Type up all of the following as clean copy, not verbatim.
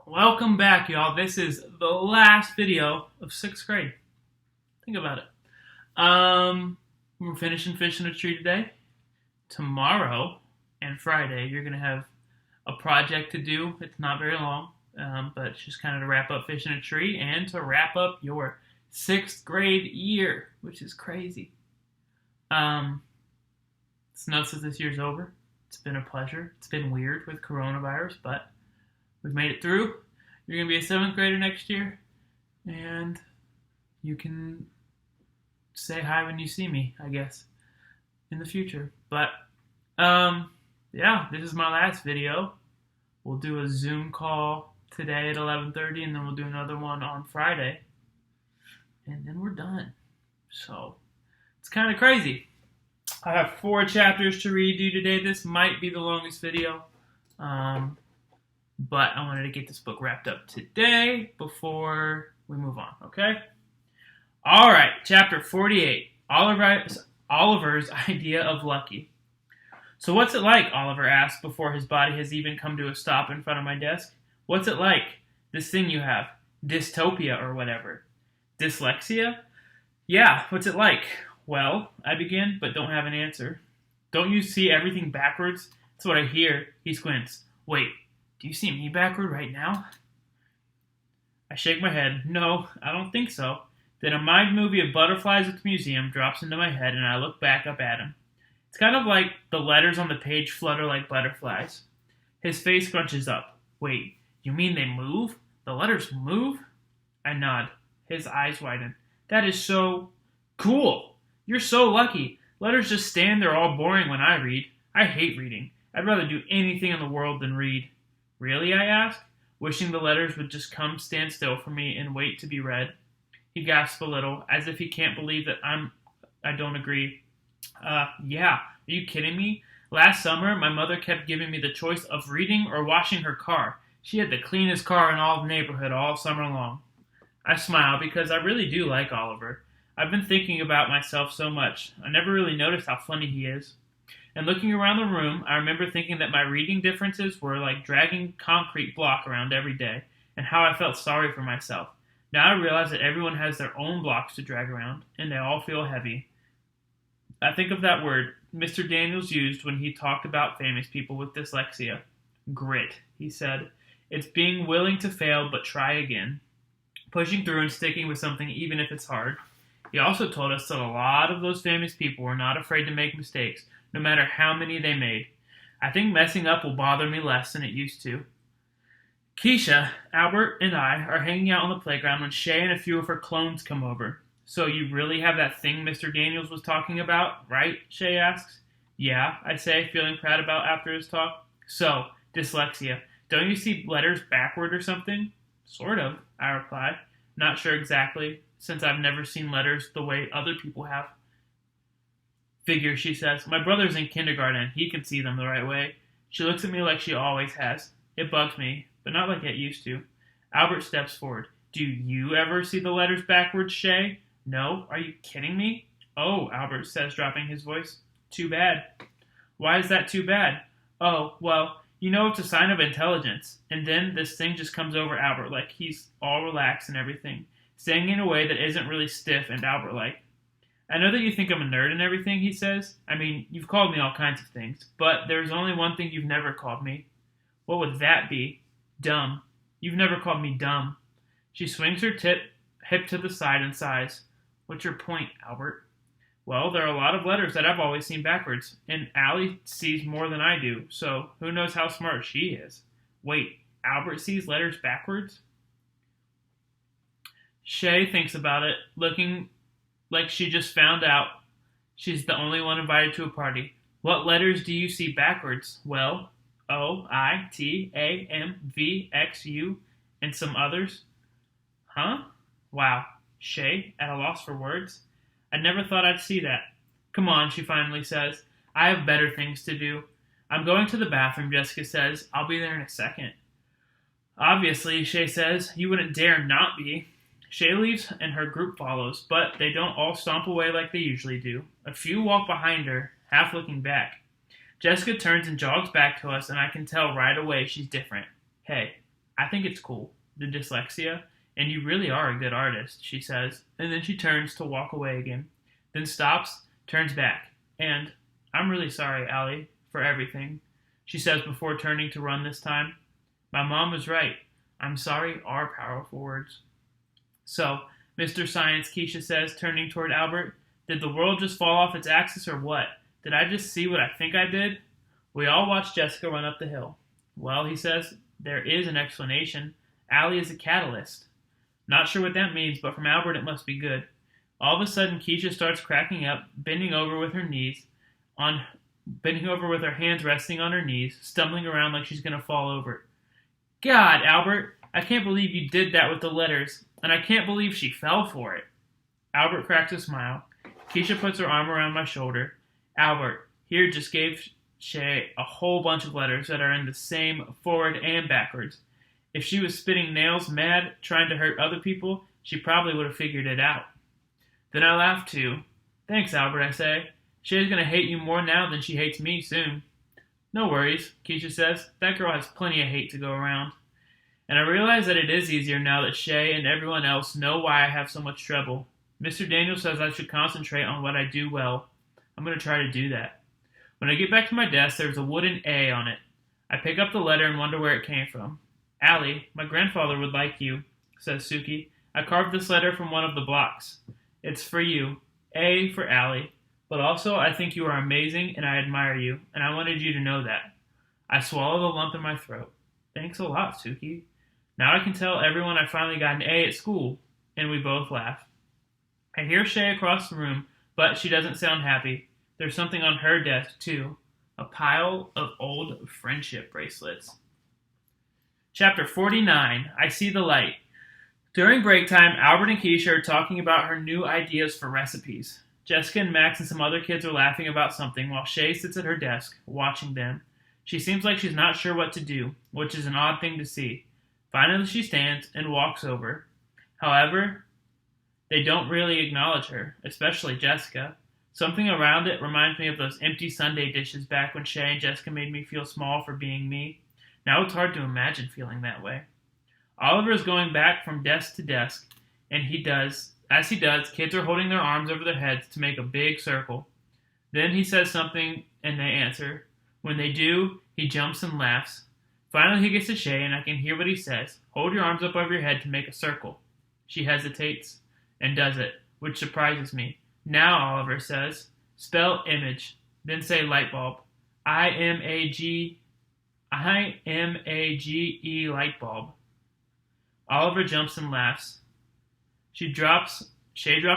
Welcome back, y'all. This is the last video of 6th grade. Think about it. We're finishing fishing a tree today. Tomorrow and Friday, you're going to have a project to do. It's not very long, but it's just kind of to wrap up fishing a tree and to wrap up your 6th grade year, which is crazy. It's nuts that this year's over. It's been a pleasure. It's been weird with coronavirus, but we've made it through. You're going to be a 7th grader next year, and you can say hi when you see me, I guess, in the future. But, yeah, this is my last video. We'll do a Zoom call today at 11:30, and then we'll do another one on Friday, and then we're done. So, it's kind of crazy. I have 4 chapters to read you today. This might be the longest video. But I wanted to get this book wrapped up today before we move on, okay? All right, chapter 48, Oliver's idea of lucky. So what's it like, Oliver asked before his body has even come to a stop in front of my desk. What's it like, this thing you have, dystopia or whatever? Dyslexia? Yeah, what's it like? Well, I begin, but don't have an answer. Don't you see everything backwards? That's what I hear. He squints. Wait. Do you see me backward right now? I shake my head. No, I don't think so. Then a mind movie of butterflies at the museum drops into my head and I look back up at him. It's kind of like the letters on the page flutter like butterflies. His face scrunches up. Wait, you mean they move? The letters move? I nod. His eyes widen. That is so cool. You're so lucky. Letters just stand there all boring when I read. I hate reading. I'd rather do anything in the world than read. Really, I ask, wishing the letters would just come stand still for me and wait to be read. He gasps a little, as if he can't believe that I don't agree. Yeah, are you kidding me? Last summer, my mother kept giving me the choice of reading or washing her car. She had the cleanest car in all the neighborhood all summer long. I smile because I really do like Oliver. I've been thinking about myself so much. I never really noticed how funny he is. And looking around the room, I remember thinking that my reading differences were like dragging concrete block around every day, and how I felt sorry for myself. Now I realize that everyone has their own blocks to drag around, and they all feel heavy. I think of that word Mr. Daniels used when he talked about famous people with dyslexia. Grit, he said. It's being willing to fail but try again. Pushing through and sticking with something even if it's hard. He also told us that a lot of those famous people were not afraid to make mistakes, no matter how many they made. I think messing up will bother me less than it used to. Keisha, Albert, and I are hanging out on the playground when Shay and a few of her clones come over. So you really have that thing Mr. Daniels was talking about, right? Shay asks. Yeah, I say, feeling proud about after his talk. So, dyslexia. Don't you see letters backward or something? Sort of, I reply. Not sure exactly, since I've never seen letters the way other people have. Figure, she says. My brother's in kindergarten. He can see them the right way. She looks at me like she always has. It bugs me, but not like it used to. Albert steps forward. Do you ever see the letters backwards, Shay? No? Are you kidding me? Oh, Albert says, dropping his voice. Too bad. Why is that too bad? Oh, well, you know it's a sign of intelligence. And then this thing just comes over Albert like he's all relaxed and everything, saying in a way that isn't really stiff and Albert-like. I know that you think I'm a nerd and everything, he says. I mean, you've called me all kinds of things, but there's only one thing you've never called me. What would that be? Dumb. You've never called me dumb. She swings her hip to the side and sighs. What's your point, Albert? Well, there are a lot of letters that I've always seen backwards, and Allie sees more than I do, so who knows how smart she is. Wait, Albert sees letters backwards? Shay thinks about it, looking like she just found out she's the only one invited to a party. What letters do you see backwards? Well, O, I, T, A, M, V, X, U, and some others. Huh? Wow. Shay, at a loss for words. I never thought I'd see that. Come on, she finally says. I have better things to do. I'm going to the bathroom, Jessica says. I'll be there in a second. Obviously, Shay says, you wouldn't dare not be. Shay leaves and her group follows, but they don't all stomp away like they usually do. A few walk behind her, half looking back. Jessica turns and jogs back to us, and I can tell right away she's different. Hey, I think it's cool, the dyslexia, and you really are a good artist, she says, and then she turns to walk away again, then stops, turns back, and I'm really sorry, Allie, for everything, she says before turning to run this time. My mom was right. I'm sorry are powerful words. So, Mr. Science, Keisha says, turning toward Albert, did the world just fall off its axis or what? Did I just see what I think I did? We all watched Jessica run up the hill. Well, he says, there is an explanation. Allie is a catalyst. Not sure what that means, but from Albert it must be good. All of a sudden, Keisha starts cracking up, bending over with her hands resting on her knees, stumbling around like she's going to fall over. God, Albert, I can't believe you did that with the letters, and I can't believe she fell for it. Albert cracks a smile. Keisha puts her arm around my shoulder. Albert, here just gave Shay a whole bunch of letters that are in the same forward and backwards. If she was spitting nails mad, trying to hurt other people, she probably would have figured it out. Then I laugh too. Thanks, Albert, I say. Shay's going to hate you more now than she hates me soon. No worries, Keisha says. That girl has plenty of hate to go around. And I realize that it is easier now that Shay and everyone else know why I have so much trouble. Mr. Daniel says I should concentrate on what I do well. I'm going to try to do that. When I get back to my desk, there's a wooden A on it. I pick up the letter and wonder where it came from. Allie, my grandfather would like you, says Suki. I carved this letter from one of the blocks. It's for you. A for Allie. But also, I think you are amazing and I admire you, and I wanted you to know that. I swallow the lump in my throat. Thanks a lot, Suki. Now I can tell everyone I finally got an A at school, and we both laugh. I hear Shay across the room, but she doesn't sound happy. There's something on her desk, too. A pile of old friendship bracelets. Chapter 49, I See the Light. During break time, Albert and Keisha are talking about her new ideas for recipes. Jessica and Max and some other kids are laughing about something while Shay sits at her desk, watching them. She seems like she's not sure what to do, which is an odd thing to see. Finally, she stands and walks over. However, they don't really acknowledge her, especially Jessica. Something around it reminds me of those empty Sunday dishes back when Shay and Jessica made me feel small for being me. Now it's hard to imagine feeling that way. Oliver is going back from desk to desk, and as he does, kids are holding their arms over their heads to make a big circle. Then he says something, and they answer. When they do, he jumps and laughs. Finally, he gets to Shay, and I can hear what he says. Hold your arms up over your head to make a circle. She hesitates and does it, which surprises me. Now, Oliver says, spell image, then say light bulb. I-M-A-G-E light bulb. Oliver jumps and laughs. Shay drops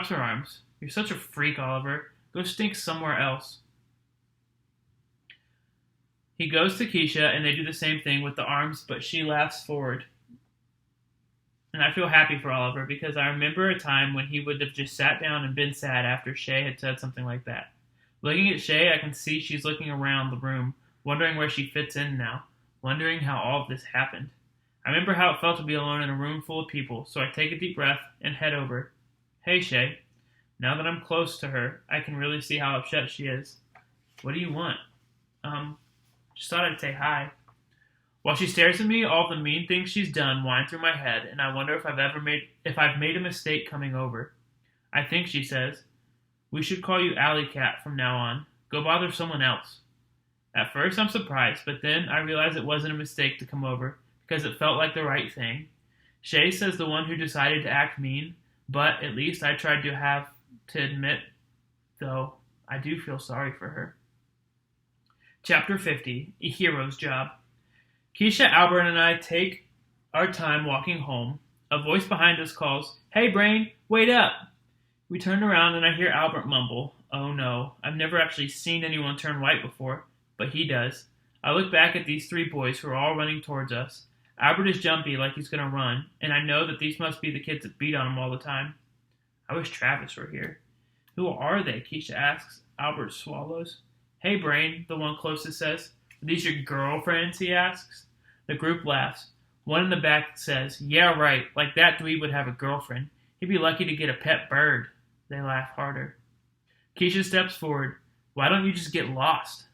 her arms. You're such a freak, Oliver. Go stink somewhere else. He goes to Keisha, and they do the same thing with the arms, but she laughs forward. And I feel happy for Oliver, because I remember a time when he would have just sat down and been sad after Shay had said something like that. Looking at Shay, I can see she's looking around the room, wondering where she fits in now, wondering how all of this happened. I remember how it felt to be alone in a room full of people, so I take a deep breath and head over. Hey, Shay. Now that I'm close to her, I can really see how upset she is. What do you want? Just thought I'd say hi. While she stares at me, all the mean things she's done wind through my head, and I wonder if I've made a mistake coming over. I think, she says, we should call you Alley Cat from now on. Go bother someone else. At first, I'm surprised, but then I realize it wasn't a mistake to come over, because it felt like the right thing. Shay says the one who decided to act mean, but at least I tried to admit, though I do feel sorry for her. Chapter 50, A Hero's Job. Keisha, Albert, and I take our time walking home. A voice behind us calls, Hey, Brain, wait up! We turn around and I hear Albert mumble, Oh no, I've never actually seen anyone turn white before, but he does. I look back at these three boys who are all running towards us. Albert is jumpy like he's going to run, and I know that these must be the kids that beat on him all the time. I wish Travis were here. Who are they? Keisha asks. Albert swallows. Hey, Brain, the one closest says. Are these your girlfriends? He asks. The group laughs. One in the back says, Yeah, right, like that dweeb would have a girlfriend. He'd be lucky to get a pet bird. They laugh harder. Keisha steps forward. Why don't you just get lost?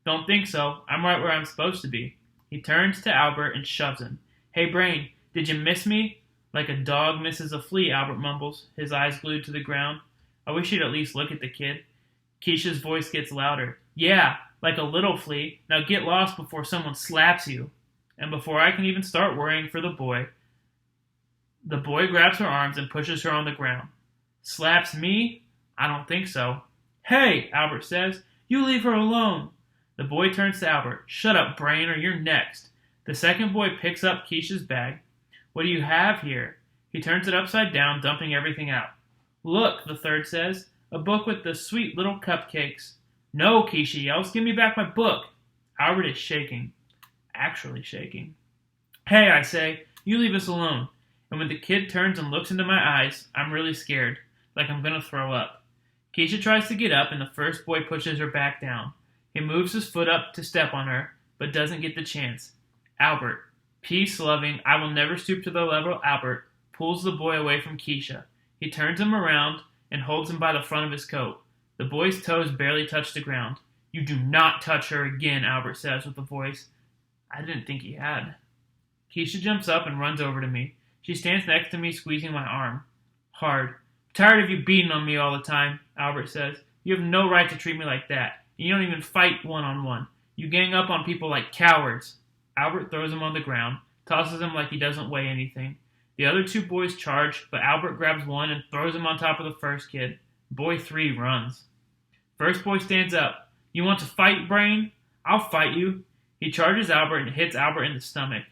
Don't think so. I'm right where I'm supposed to be. He turns to Albert and shoves him. Hey, Brain, did you miss me? Like a dog misses a flea, Albert mumbles, his eyes glued to the ground. I wish you'd at least look at the kid. Keisha's voice gets louder. Yeah, like a little flea. Now get lost before someone slaps you. And before I can even start worrying for the boy grabs her arms and pushes her on the ground. Slaps me? I don't think so. Hey, Albert says, you leave her alone. The boy turns to Albert. Shut up, Brain, or you're next. The second boy picks up Keisha's bag. What do you have here? He turns it upside down, dumping everything out. Look, the third says, a book with the sweet little cupcakes. No, Keisha yells, give me back my book. Albert is shaking. Actually shaking. Hey, I say, you leave us alone. And when the kid turns and looks into my eyes, I'm really scared, like I'm going to throw up. Keisha tries to get up, and the first boy pushes her back down. He moves his foot up to step on her, but doesn't get the chance. Albert, peace-loving, I will never stoop to the level, Albert, pulls the boy away from Keisha. He turns him around and holds him by the front of his coat. The boy's toes barely touch the ground. You do not touch her again, Albert says with a voice I didn't think he had. Keisha jumps up and runs over to me. She stands next to me, squeezing my arm. Hard. Tired of you beating on me all the time, Albert says. You have no right to treat me like that. You don't even fight one-on-one. You gang up on people like cowards. Albert throws him on the ground, tosses him like he doesn't weigh anything. The other two boys charge, but Albert grabs one and throws him on top of the first kid. Boy 3 runs. First boy stands up. You want to fight, Brain? I'll fight you. He charges Albert and hits Albert in the stomach.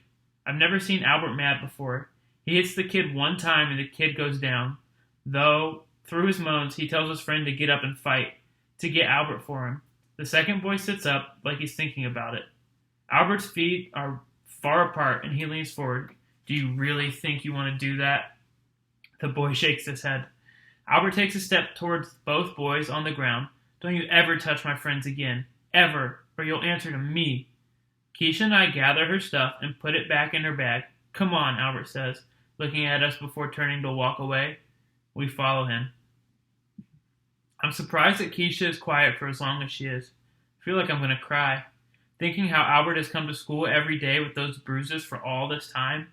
I've never seen Albert mad before. He hits the kid one time and the kid goes down. Though, through his moans, he tells his friend to get up and fight, to get Albert for him. The second boy sits up like he's thinking about it. Albert's feet are far apart and he leans forward. Do you really think you want to do that? The boy shakes his head. Albert takes a step towards both boys on the ground. Don't you ever touch my friends again. Ever. Or you'll answer to me. Keisha and I gather her stuff and put it back in her bag. Come on, Albert says, looking at us before turning to walk away. We follow him. I'm surprised that Keisha is quiet for as long as she is. I feel like I'm going to cry. Thinking how Albert has come to school every day with those bruises for all this time.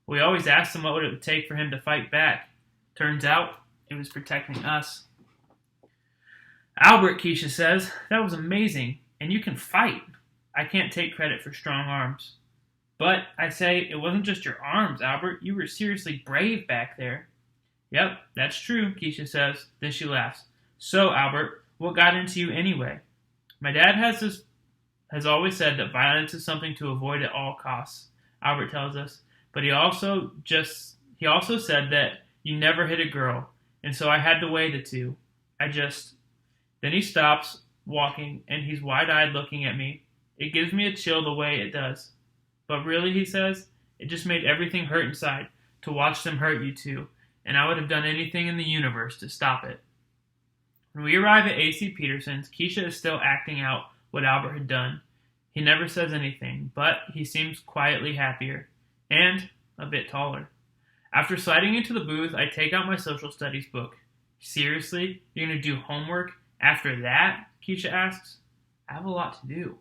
We always asked him what it would take for him to fight back. Turns out, it was protecting us. Albert, Keisha says, that was amazing, and you can fight. I can't take credit for strong arms. But, I say, it wasn't just your arms, Albert. You were seriously brave back there. Yep, that's true, Keisha says. Then she laughs. So, Albert, what got into you anyway? My dad has always said that violence is something to avoid at all costs, Albert tells us. But he also said that you never hit a girl, and so I had to weigh the two. Then he stops walking, and he's wide-eyed looking at me. It gives me a chill the way it does. But really, he says, it just made everything hurt inside to watch them hurt you too, and I would have done anything in the universe to stop it. When we arrive at A.C. Peterson's, Keisha is still acting out what Albert had done. He never says anything, but he seems quietly happier, and a bit taller. After sliding into the booth, I take out my social studies book. Seriously? You're going to do homework after that? Keisha asks. I have a lot to do.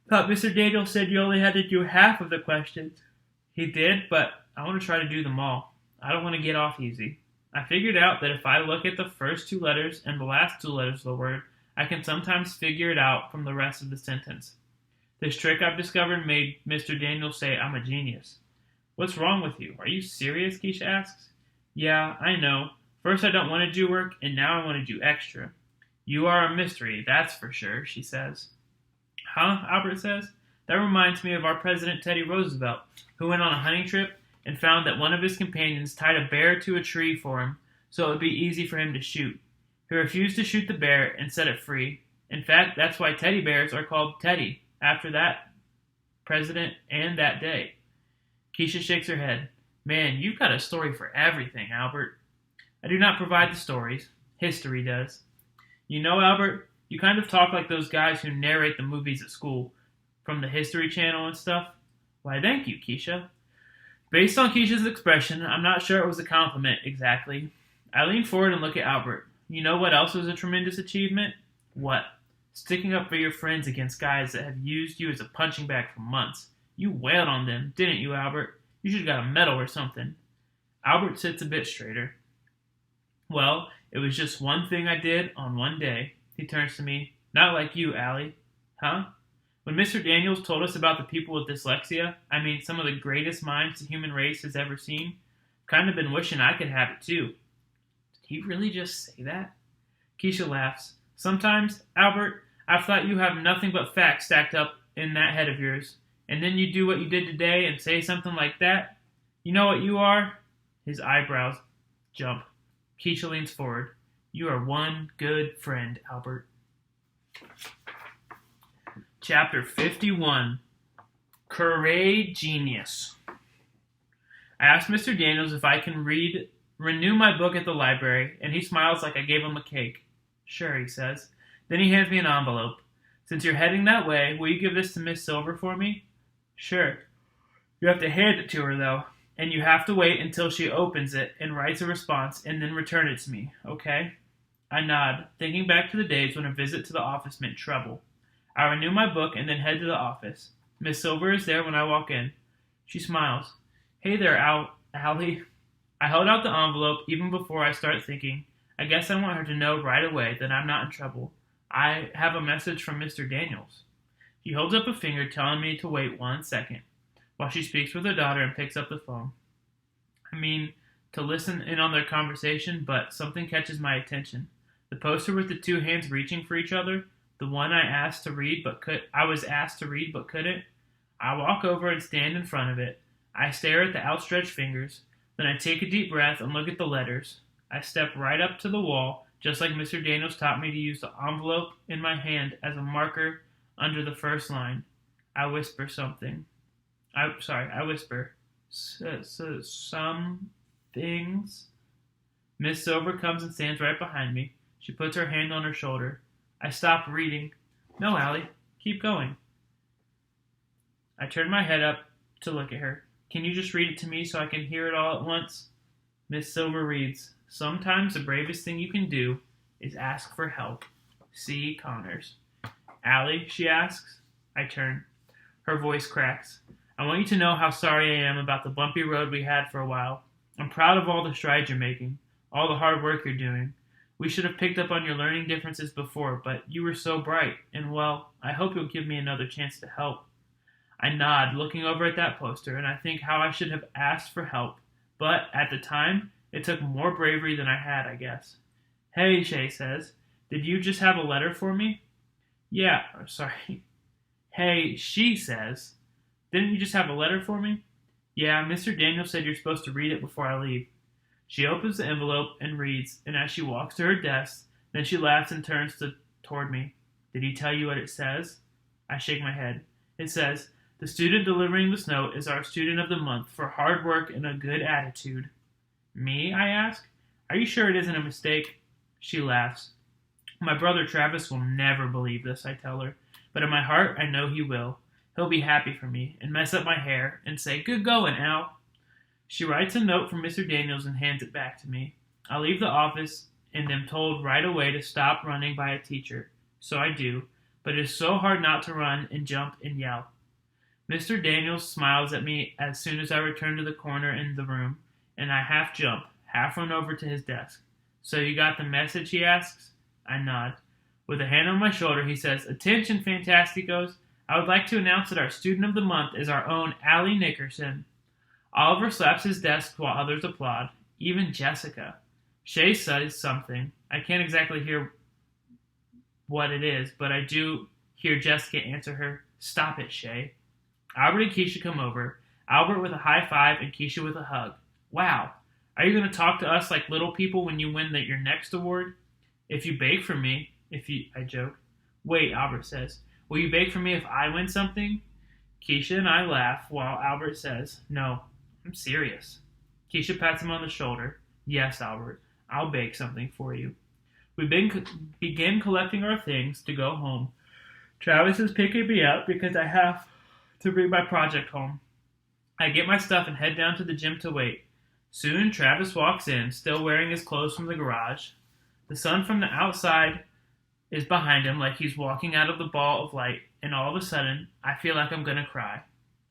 Thought Mr. Daniel said you only had to do half of the questions. He did, but I want to try to do them all. I don't want to get off easy. I figured out that if I look at the first two letters and the last two letters of the word, I can sometimes figure it out from the rest of the sentence. This trick I've discovered made Mr. Daniel say I'm a genius. What's wrong with you? Are you serious? Keisha asks. Yeah, I know. First I don't want to do work, and now I want to do extra. You are a mystery, that's for sure, she says. Huh? Albert says. That reminds me of our President Teddy Roosevelt, who went on a hunting trip and found that one of his companions tied a bear to a tree for him so it would be easy for him to shoot. He refused to shoot the bear and set it free. In fact, that's why teddy bears are called Teddy, after that president and that day. Keisha shakes her head. Man, you've got a story for everything, Albert. I do not provide the stories. History does. You know, Albert, you kind of talk like those guys who narrate the movies at school, from the History Channel and stuff. Why, thank you, Keisha. Based on Keisha's expression, I'm not sure it was a compliment exactly. I lean forward and look at Albert. You know what else was a tremendous achievement? What? Sticking up for your friends against guys that have used you as a punching bag for months. You wailed on them, didn't you, Albert? You should have got a medal or something. Albert sits a bit straighter. Well, it was just one thing I did on one day. He turns to me. Not like you, Allie. Huh? When Mr. Daniels told us about the people with dyslexia, I mean some of the greatest minds the human race has ever seen, kind of been wishing I could have it too. Did he really just say that? Keisha laughs. Sometimes, Albert, I've thought you have nothing but facts stacked up in that head of yours. And then you do what you did today and say something like that? You know what you are? His eyebrows jump. Keisha leans forward. You are one good friend, Albert. Chapter 51. Courageous. I asked Mr. Daniels if I can renew my book at the library, and he smiles like I gave him a cake. Sure, he says. Then he hands me an envelope. Since you're heading that way, will you give this to Miss Silver for me? Sure. You have to hand it to her, though, and you have to wait until she opens it and writes a response and then return it to me, okay? I nod, thinking back to the days when a visit to the office meant trouble. I renew my book and then head to the office. Miss Silver is there when I walk in. She smiles. Hey there, Allie. I hold out the envelope even before I start thinking. I guess I want her to know right away that I'm not in trouble. I have a message from Mr. Daniels. She holds up a finger telling me to wait 1 second, while she speaks with her daughter and picks up the phone. I mean, to listen in on their conversation, but something catches my attention. The poster with the two hands reaching for each other, the one I was asked to read but couldn't. I walk over and stand in front of it. I stare at the outstretched fingers. Then I take a deep breath and look at the letters. I step right up to the wall, just like Mr. Daniels taught me to use the envelope in my hand as a marker under the first line. I whisper something. I whisper. Some things. Miss Silver comes and stands right behind me. She puts her hand on her shoulder. I stop reading. No, Allie, keep going. I turn my head up to look at her. Can you just read it to me so I can hear it all at once? Miss Silver reads, Sometimes the bravest thing you can do is ask for help. C. Connors. Allie, she asks. I turn. Her voice cracks. I want you to know how sorry I am about the bumpy road we had for a while. I'm proud of all the strides you're making, all the hard work you're doing. We should have picked up on your learning differences before, but you were so bright, and well, I hope you'll give me another chance to help. I nod, looking over at that poster, and I think how I should have asked for help. But, at the time, it took more bravery than I had, I guess. Hey, Shay says, did you just have a letter for me? Yeah, sorry. Hey, she says, didn't you just have a letter for me? Yeah, Mr. Daniels said you're supposed to read it before I leave. She opens the envelope and reads, and as she walks to her desk, then she laughs and turns toward me. Did he tell you what it says? I shake my head. It says, the student delivering this note is our student of the month for hard work and a good attitude. Me? I ask. Are you sure it isn't a mistake? She laughs. My brother Travis will never believe this, I tell her, but in my heart I know he will. He'll be happy for me and mess up my hair and say, good going, Al. She writes a note from Mr. Daniels and hands it back to me. I leave the office and am told right away to stop running by a teacher. So I do, but it is so hard not to run and jump and yell. Mr. Daniels smiles at me as soon as I return to the corner in the room, and I half jump, half run over to his desk. So you got the message, he asks? I nod. With a hand on my shoulder, he says, Attention, Fantasticos. I would like to announce that our student of the month is our own Allie Nickerson. Oliver slaps his desk while others applaud, even Jessica. Shay says something. I can't exactly hear what it is, but I do hear Jessica answer her, Stop it, Shay. Albert and Keisha come over, Albert with a high five and Keisha with a hug. Wow, are you going to talk to us like little people when you win your next award? If you bake for me, I joke. Wait, Albert says, will you bake for me if I win something? Keisha and I laugh while Albert says, No, I'm serious. Keisha pats him on the shoulder. Yes, Albert, I'll bake something for you. We begin collecting our things to go home. Travis is picking me up because I have to bring my project home. I get my stuff and head down to the gym to wait. Soon, Travis walks in, still wearing his clothes from the garage. The sun from the outside is behind him like he's walking out of the ball of light, and all of a sudden, I feel like I'm going to cry.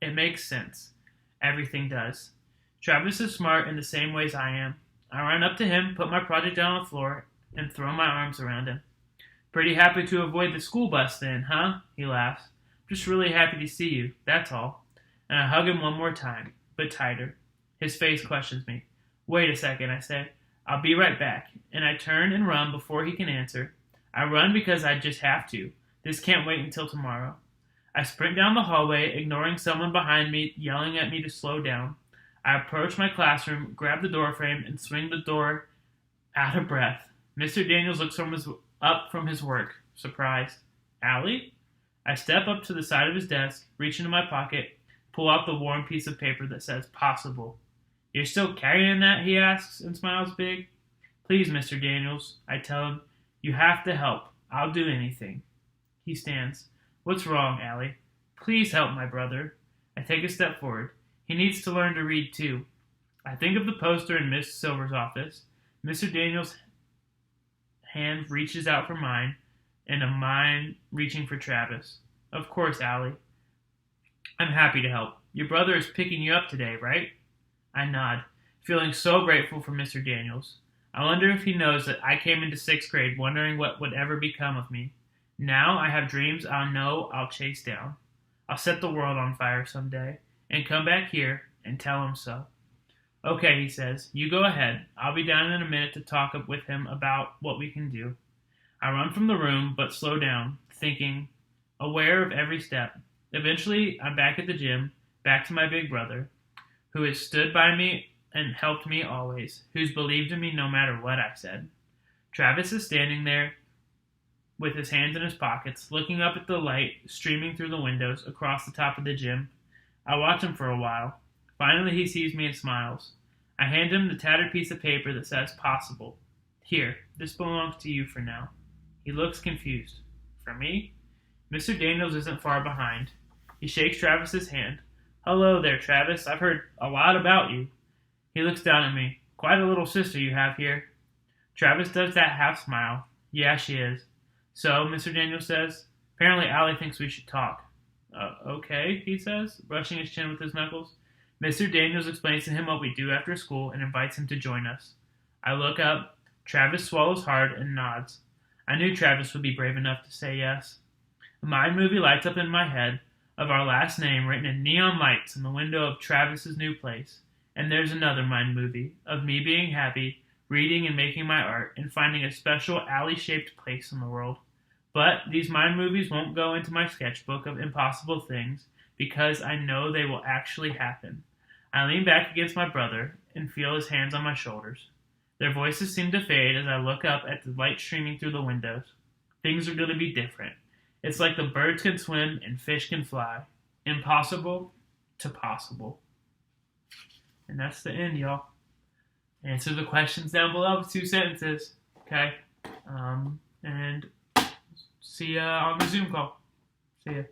It makes sense. Everything does. Travis is smart in the same ways I am. I run up to him, put my project down on the floor, and throw my arms around him. Pretty happy to avoid the school bus then, huh? He laughs. Just really happy to see you, that's all. And I hug him one more time, but tighter. His face questions me. Wait a second, I say. I'll be right back. And I turn and run before he can answer. I run because I just have to. This can't wait until tomorrow. I sprint down the hallway, ignoring someone behind me yelling at me to slow down. I approach my classroom, grab the doorframe, and swing the door out of breath. Mr. Daniels looks up from his work, surprised. Allie? I step up to the side of his desk, reach into my pocket, pull out the worn piece of paper that says possible. You're still carrying that? He asks and smiles big. Please, Mr. Daniels, I tell him. You have to help. I'll do anything. He stands. What's wrong, Allie? Please help my brother. I take a step forward. He needs to learn to read, too. I think of the poster in Miss Silver's office. Mr. Daniels' hand reaches out for mine, and a mine reaching for Travis. Of course, Allie. I'm happy to help. Your brother is picking you up today, right? I nod, feeling so grateful for Mr. Daniels. I wonder if he knows that I came into 6th grade wondering what would ever become of me. Now I have dreams I'll chase down. I'll set the world on fire someday, and come back here and tell him so. Okay, he says, you go ahead. I'll be down in a minute to talk with him about what we can do. I run from the room, but slow down, thinking, aware of every step. Eventually, I'm back at the gym, back to my big brother, who has stood by me and helped me always, who's believed in me no matter what I said. Travis is standing there with his hands in his pockets, looking up at the light streaming through the windows across the top of the gym. I watch him for a while. Finally, he sees me and smiles. I hand him the tattered piece of paper that says possible. Here, this belongs to you for now. He looks confused. For me? Mr. Daniels isn't far behind. He shakes Travis's hand. Hello there, Travis. I've heard a lot about you. He looks down at me. Quite a little sister you have here. Travis does that half smile. Yeah, she is. So, Mr. Daniels says, apparently Allie thinks we should talk. Okay, he says, brushing his chin with his knuckles. Mr. Daniels explains to him what we do after school and invites him to join us. I look up. Travis swallows hard and nods. I knew Travis would be brave enough to say yes. A mind movie lights up in my head of our last name written in neon lights in the window of Travis's new place. And there's another mind movie of me being happy, reading and making my art, and finding a special alley-shaped place in the world. But these mind movies won't go into my sketchbook of impossible things because I know they will actually happen. I lean back against my brother and feel his hands on my shoulders. Their voices seem to fade as I look up at the light streaming through the windows. Things are going to be different. It's like the birds can swim and fish can fly. Impossible to possible. And that's the end, y'all. Answer the questions down below with 2 sentences. Okay? And see ya on the Zoom call. See ya.